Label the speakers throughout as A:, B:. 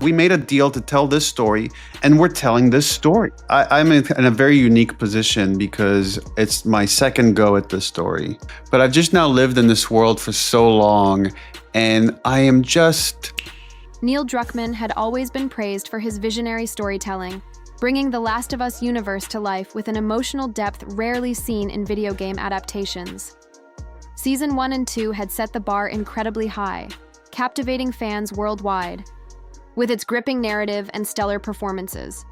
A: We made a deal to tell this story, and we're telling this story. I'm in a very unique position because it's my second go at this story. But I've just now lived in this world for so long, and I am just...
B: Neil Druckmann had always been praised for his visionary storytelling, bringing the Last of Us universe to life with an emotional depth rarely seen in video game adaptations. Season 1 and 2 had set the bar incredibly high, captivating fans worldwide, with its gripping narrative and stellar performances.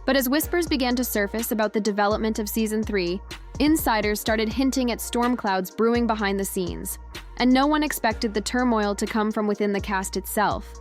B: But as whispers began to surface about the development of Season 3, insiders started hinting at storm clouds brewing behind the scenes, and no one expected the turmoil to come from within the cast itself.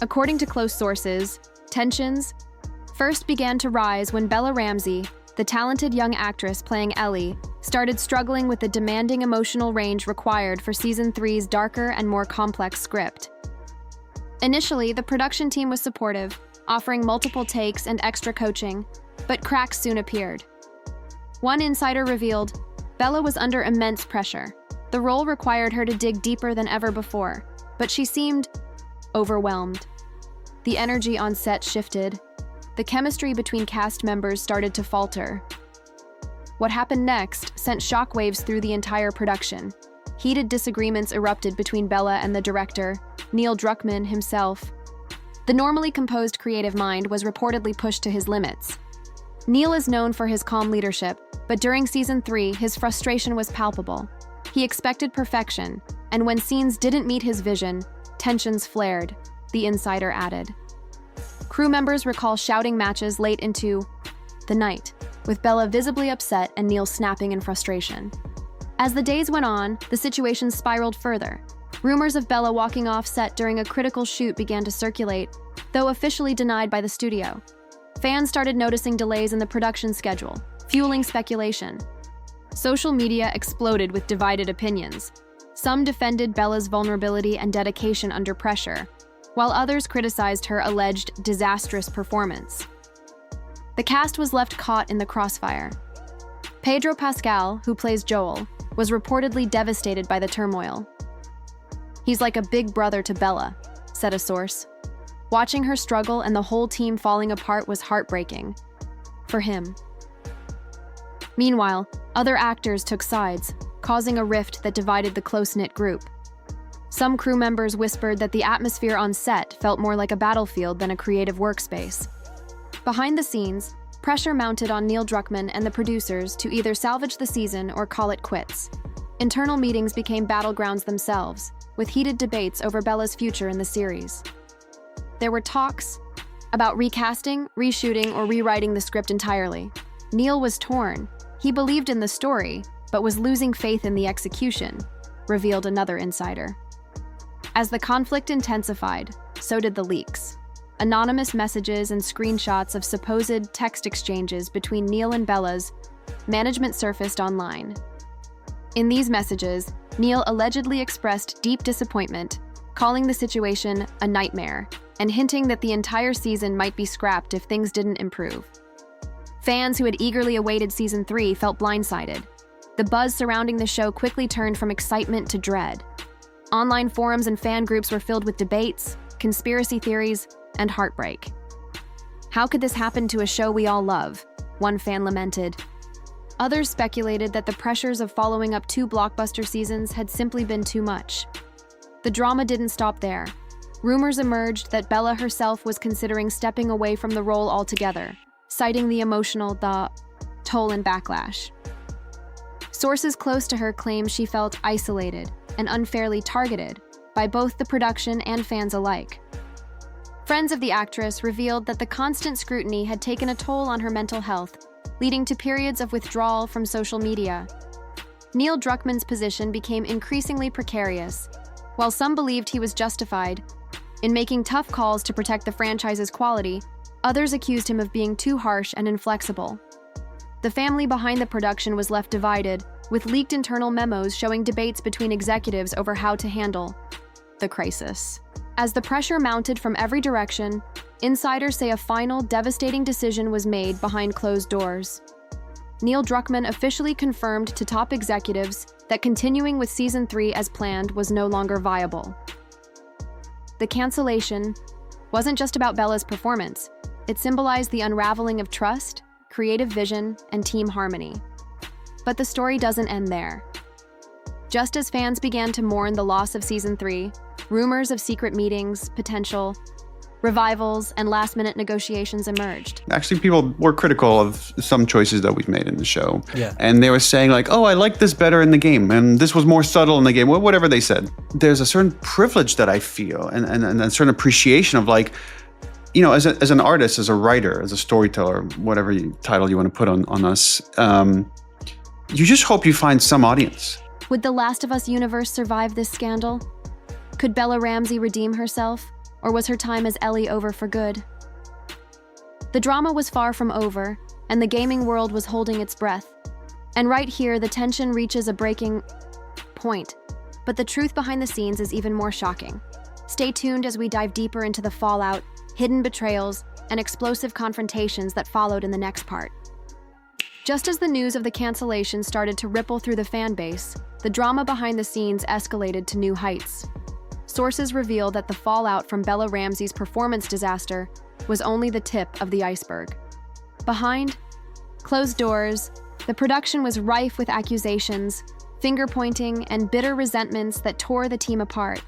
B: According to close sources, tensions first began to rise when Bella Ramsey, the talented young actress playing Ellie, started struggling with the demanding emotional range required for Season 3's darker and more complex script. Initially, the production team was supportive, offering multiple takes and extra coaching, but cracks soon appeared. One insider revealed, Bella was under immense pressure. The role required her to dig deeper than ever before, but she seemed overwhelmed. The energy on set shifted. The chemistry between cast members started to falter. What happened next sent shockwaves through the entire production. Heated disagreements erupted between Bella and the director, Neil Druckmann himself. The normally composed creative mind was reportedly pushed to his limits. Neil is known for his calm leadership, but during Season 3, his frustration was palpable. He expected perfection, and when scenes didn't meet his vision, tensions flared, the insider added. Crew members recall shouting matches late into the night, with Bella visibly upset and Neil snapping in frustration. As the days went on, the situation spiraled further. Rumors of Bella walking off set during a critical shoot began to circulate, though officially denied by the studio. Fans started noticing delays in the production schedule, fueling speculation. Social media exploded with divided opinions. Some defended Bella's vulnerability and dedication under pressure, while others criticized her alleged disastrous performance. The cast was left caught in the crossfire. Pedro Pascal, who plays Joel, was reportedly devastated by the turmoil. "He's like a big brother to Bella," said a source. Watching her struggle and the whole team falling apart was heartbreaking. For him. Meanwhile, other actors took sides, causing a rift that divided the close-knit group. Some crew members whispered that the atmosphere on set felt more like a battlefield than a creative workspace. Behind the scenes, pressure mounted on Neil Druckmann and the producers to either salvage the season or call it quits. Internal meetings became battlegrounds themselves, with heated debates over Bella's future in the series. There were talks about recasting, reshooting, or rewriting the script entirely. Neil was torn. He believed in the story, but was losing faith in the execution, revealed another insider. As the conflict intensified, so did the leaks. Anonymous messages and screenshots of supposed text exchanges between Neil and Bella's management surfaced online. In these messages, Neil allegedly expressed deep disappointment, calling the situation a nightmare, and hinting that the entire season might be scrapped if things didn't improve. Fans who had eagerly awaited Season 3 felt blindsided. The buzz surrounding the show quickly turned from excitement to dread. Online forums and fan groups were filled with debates, conspiracy theories, and heartbreak. "How could this happen to a show we all love?" one fan lamented. Others speculated that the pressures of following up 2 blockbuster seasons had simply been too much. The drama didn't stop there. Rumors emerged that Bella herself was considering stepping away from the role altogether, citing the emotional toll and backlash. Sources close to her claim she felt isolated and unfairly targeted by both the production and fans alike. Friends of the actress revealed that the constant scrutiny had taken a toll on her mental health, leading to periods of withdrawal from social media. Neil Druckmann's position became increasingly precarious. While some believed he was justified in making tough calls to protect the franchise's quality, others accused him of being too harsh and inflexible. The family behind the production was left divided, with leaked internal memos showing debates between executives over how to handle the crisis. As the pressure mounted from every direction, insiders say a final, devastating decision was made behind closed doors. Neil Druckmann officially confirmed to top executives that continuing with Season 3 as planned was no longer viable. The cancellation wasn't just about Bella's performance. It symbolized the unraveling of trust, creative vision, and team harmony. But the story doesn't end there. Just as fans began to mourn the loss of Season 3, rumors of secret meetings, potential revivals, and last-minute negotiations emerged.
A: Actually, people were critical of some choices that we've made in the show.
C: Yeah.
A: And they were saying like, oh, I like this better in the game, and this was more subtle in the game, whatever they said. There's a certain privilege that I feel and a certain appreciation of like, you know, as an artist, as a writer, as a storyteller, whatever title you want to put on us, you just hope you find some audience.
B: Would the Last of Us universe survive this scandal? Could Bella Ramsey redeem herself? Or was her time as Ellie over for good? The drama was far from over, and the gaming world was holding its breath. And right here, the tension reaches a breaking point. But the truth behind the scenes is even more shocking. Stay tuned as we dive deeper into the fallout, hidden betrayals, and explosive confrontations that followed in the next part. Just as the news of the cancellation started to ripple through the fan base, the drama behind the scenes escalated to new heights. Sources reveal that the fallout from Bella Ramsey's performance disaster was only the tip of the iceberg. Behind closed doors, the production was rife with accusations, finger-pointing, and bitter resentments that tore the team apart.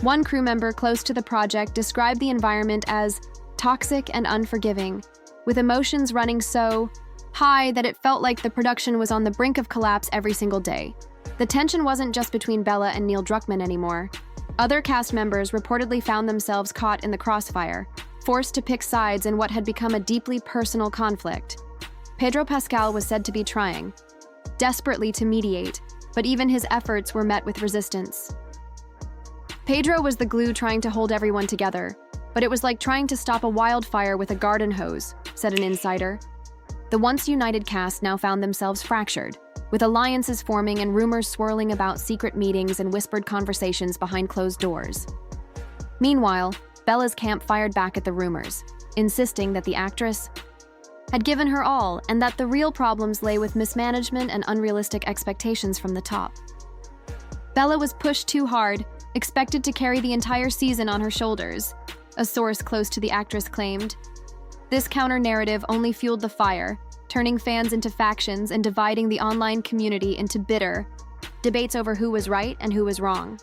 B: One crew member close to the project described the environment as toxic and unforgiving, with emotions running so high that it felt like the production was on the brink of collapse every single day. The tension wasn't just between Bella and Neil Druckmann anymore. Other cast members reportedly found themselves caught in the crossfire, forced to pick sides in what had become a deeply personal conflict. Pedro Pascal was said to be trying desperately to mediate, but even his efforts were met with resistance. Pedro was the glue trying to hold everyone together, but it was like trying to stop a wildfire with a garden hose, said an insider. The once united cast now found themselves fractured, with alliances forming and rumors swirling about secret meetings and whispered conversations behind closed doors. Meanwhile, Bella's camp fired back at the rumors, insisting that the actress had given her all and that the real problems lay with mismanagement and unrealistic expectations from the top. Bella was pushed too hard, expected to carry the entire season on her shoulders, a source close to the actress claimed. This counter-narrative only fueled the fire, turning fans into factions and dividing the online community into bitter debates over who was right and who was wrong.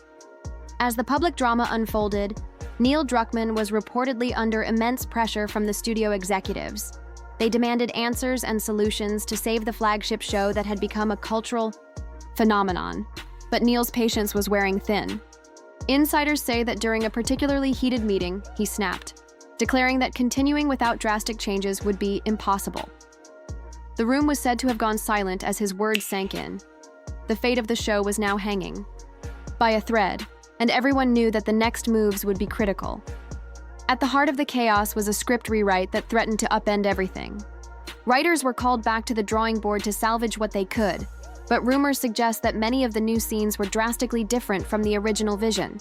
B: As the public drama unfolded, Neil Druckmann was reportedly under immense pressure from the studio executives. They demanded answers and solutions to save the flagship show that had become a cultural phenomenon. But Neil's patience was wearing thin. Insiders say that during a particularly heated meeting, he snapped, declaring that continuing without drastic changes would be impossible. The room was said to have gone silent as his words sank in. The fate of the show was now hanging by a thread, and everyone knew that the next moves would be critical. At the heart of the chaos was a script rewrite that threatened to upend everything. Writers were called back to the drawing board to salvage what they could, but rumors suggest that many of the new scenes were drastically different from the original vision.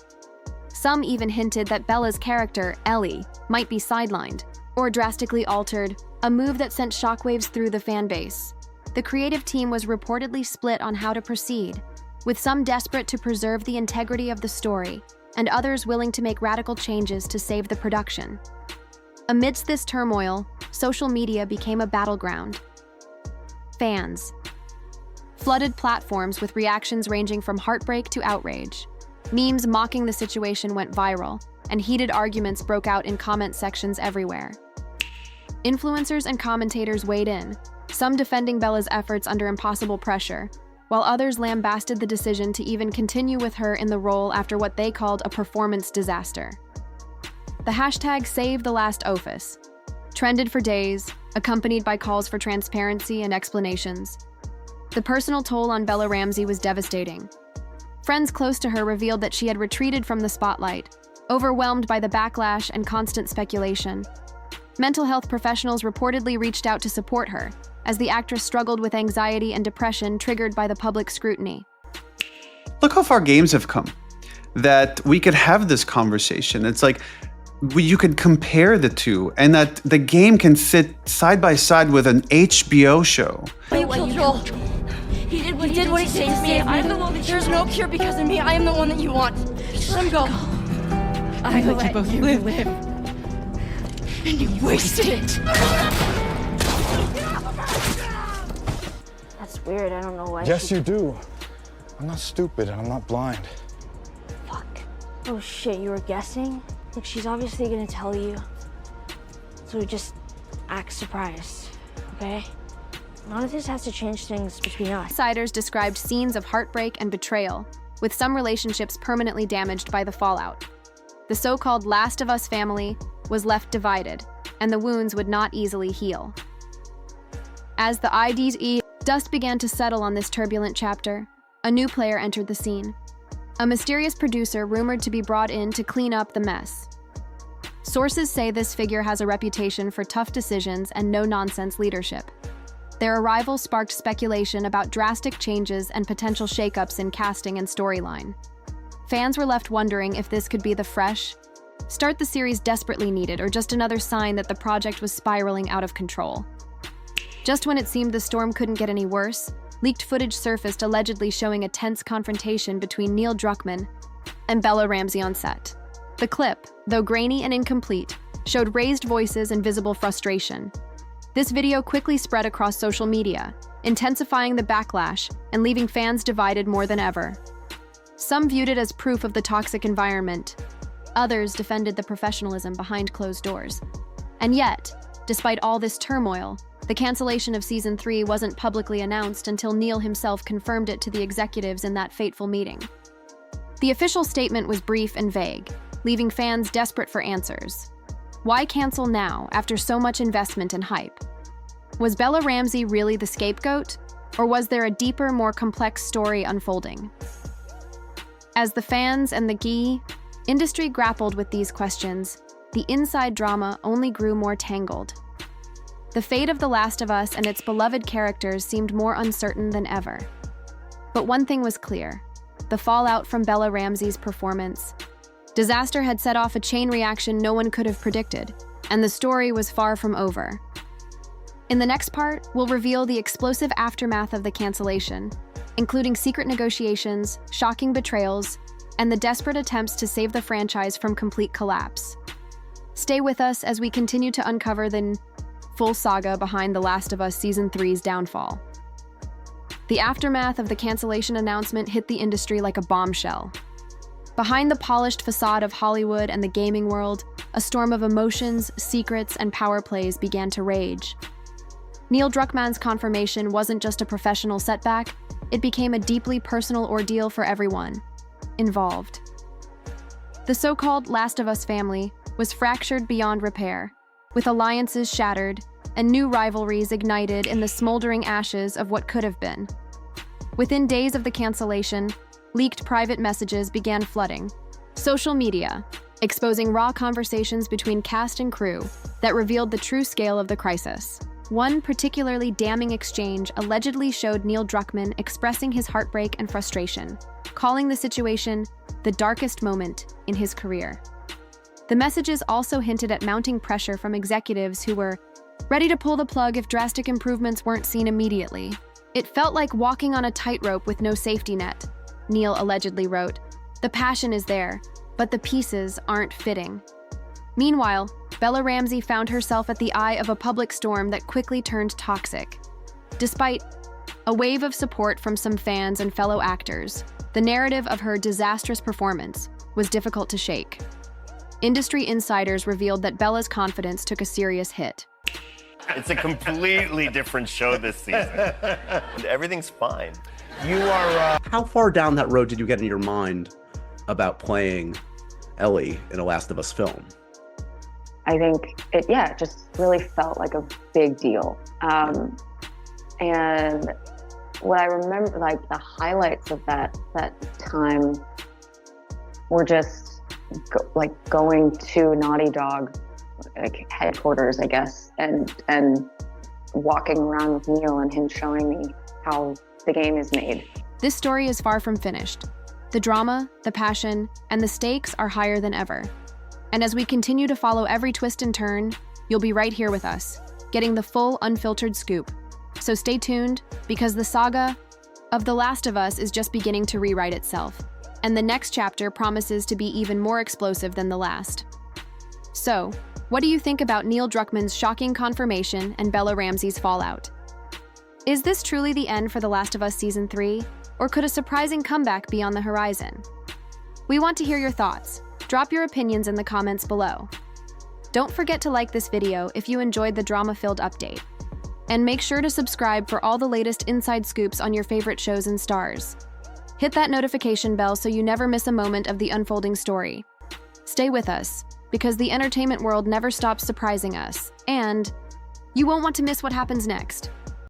B: Some even hinted that Bella's character, Ellie, might be sidelined or drastically altered, a move that sent shockwaves through the fan base. The creative team was reportedly split on how to proceed, with some desperate to preserve the integrity of the story, and others willing to make radical changes to save the production. Amidst this turmoil, social media became a battleground. Fans flooded platforms with reactions ranging from heartbreak to outrage. Memes mocking the situation went viral, and heated arguments broke out in comment sections everywhere. Influencers and commentators weighed in, some defending Bella's efforts under impossible pressure, while others lambasted the decision to even continue with her in the role after what they called a performance disaster. The hashtag #SaveTheLastOffice trended for days, accompanied by calls for transparency and explanations. The personal toll on Bella Ramsey was devastating. Friends close to her revealed that she had retreated from the spotlight, overwhelmed by the backlash and constant speculation. Mental health professionals reportedly reached out to support her, as the actress struggled with anxiety and depression triggered by the public scrutiny.
A: Look how far games have come, that we could have this conversation. It's like you could compare the two, and that the game can sit side by side with an HBO show.
D: You killed Joel. He did what he saved me. I'm the one that there's no cure because of me. I am the one that you want. Just let him go.
E: I let you both live.
D: and you wasted it.
C: That's weird. I don't know why.
E: Yes, you do. I'm not stupid and I'm not blind.
C: Fuck. Oh shit, you were guessing? Look, she's obviously gonna tell you. So just act surprised, okay? None of this has to change things between us.
B: Insiders described scenes of heartbreak and betrayal, with some relationships permanently damaged by the fallout. The so-called Last of Us family was left divided, and the wounds would not easily heal. As the IDE dust began to settle on this turbulent chapter, a new player entered the scene. A mysterious producer rumored to be brought in to clean up the mess. Sources say this figure has a reputation for tough decisions and no-nonsense leadership. Their arrival sparked speculation about drastic changes and potential shakeups in casting and storyline. Fans were left wondering if this could be the fresh start the series desperately needed, or just another sign that the project was spiraling out of control. Just when it seemed the storm couldn't get any worse, leaked footage surfaced allegedly showing a tense confrontation between Neil Druckmann and Bella Ramsey on set. The clip, though grainy and incomplete, showed raised voices and visible frustration. This video quickly spread across social media, intensifying the backlash and leaving fans divided more than ever. Some viewed it as proof of the toxic environment. Others defended the professionalism behind closed doors. And yet, despite all this turmoil, the cancellation of Season 3 wasn't publicly announced until Neil himself confirmed it to the executives in that fateful meeting. The official statement was brief and vague, leaving fans desperate for answers. Why cancel now, after so much investment and hype? Was Bella Ramsey really the scapegoat, or was there a deeper, more complex story unfolding? As the fans and the industry grappled with these questions, the inside drama only grew more tangled. The fate of The Last of Us and its beloved characters seemed more uncertain than ever. But one thing was clear: the fallout from Bella Ramsey's performance. Disaster had set off a chain reaction no one could have predicted, and the story was far from over. In the next part, we'll reveal the explosive aftermath of the cancellation, including secret negotiations, shocking betrayals, and the desperate attempts to save the franchise from complete collapse. Stay with us as we continue to uncover the full saga behind The Last of Us Season 3's downfall. The aftermath of the cancellation announcement hit the industry like a bombshell. Behind the polished facade of Hollywood and the gaming world, a storm of emotions, secrets, and power plays began to rage. Neil Druckmann's confirmation wasn't just a professional setback, it became a deeply personal ordeal for everyone involved. The so-called Last of Us family was fractured beyond repair, with alliances shattered and new rivalries ignited in the smoldering ashes of what could have been. Within days of the cancellation, leaked private messages began flooding social media, exposing raw conversations between cast and crew that revealed the true scale of the crisis. One particularly damning exchange allegedly showed Neil Druckmann expressing his heartbreak and frustration, calling the situation the darkest moment in his career. The messages also hinted at mounting pressure from executives who were ready to pull the plug if drastic improvements weren't seen immediately. It felt like walking on a tightrope with no safety net, Neil allegedly wrote. The passion is there, but the pieces aren't fitting. Meanwhile, Bella Ramsey found herself at the eye of a public storm that quickly turned toxic. Despite a wave of support from some fans and fellow actors, the narrative of her disastrous performance was difficult to shake. Industry insiders revealed that Bella's confidence took a serious hit.
F: It's a completely different show this season. Everything's fine.
E: You are,
G: How far down that road did you get in your mind about playing Ellie in a Last of Us film?
H: I think it just really felt like a big deal. And what I remember, like the highlights of that time were just going to Naughty Dog headquarters, I guess, and walking around with Neil and him showing me how the game is made.
B: This story is far from finished. The drama, the passion, and the stakes are higher than ever. And as we continue to follow every twist and turn, you'll be right here with us, getting the full, unfiltered scoop. So stay tuned, because the saga of The Last of Us is just beginning to rewrite itself, and the next chapter promises to be even more explosive than the last. So, what do you think about Neil Druckmann's shocking confirmation and Bella Ramsey's fallout? Is this truly the end for The Last of Us Season 3, or could a surprising comeback be on the horizon? We want to hear your thoughts. Drop your opinions in the comments below. Don't forget to like this video if you enjoyed the drama-filled update. And make sure to subscribe for all the latest inside scoops on your favorite shows and stars. Hit that notification bell so you never miss a moment of the unfolding story. Stay with us, because the entertainment world never stops surprising us, and you won't want to miss what happens next.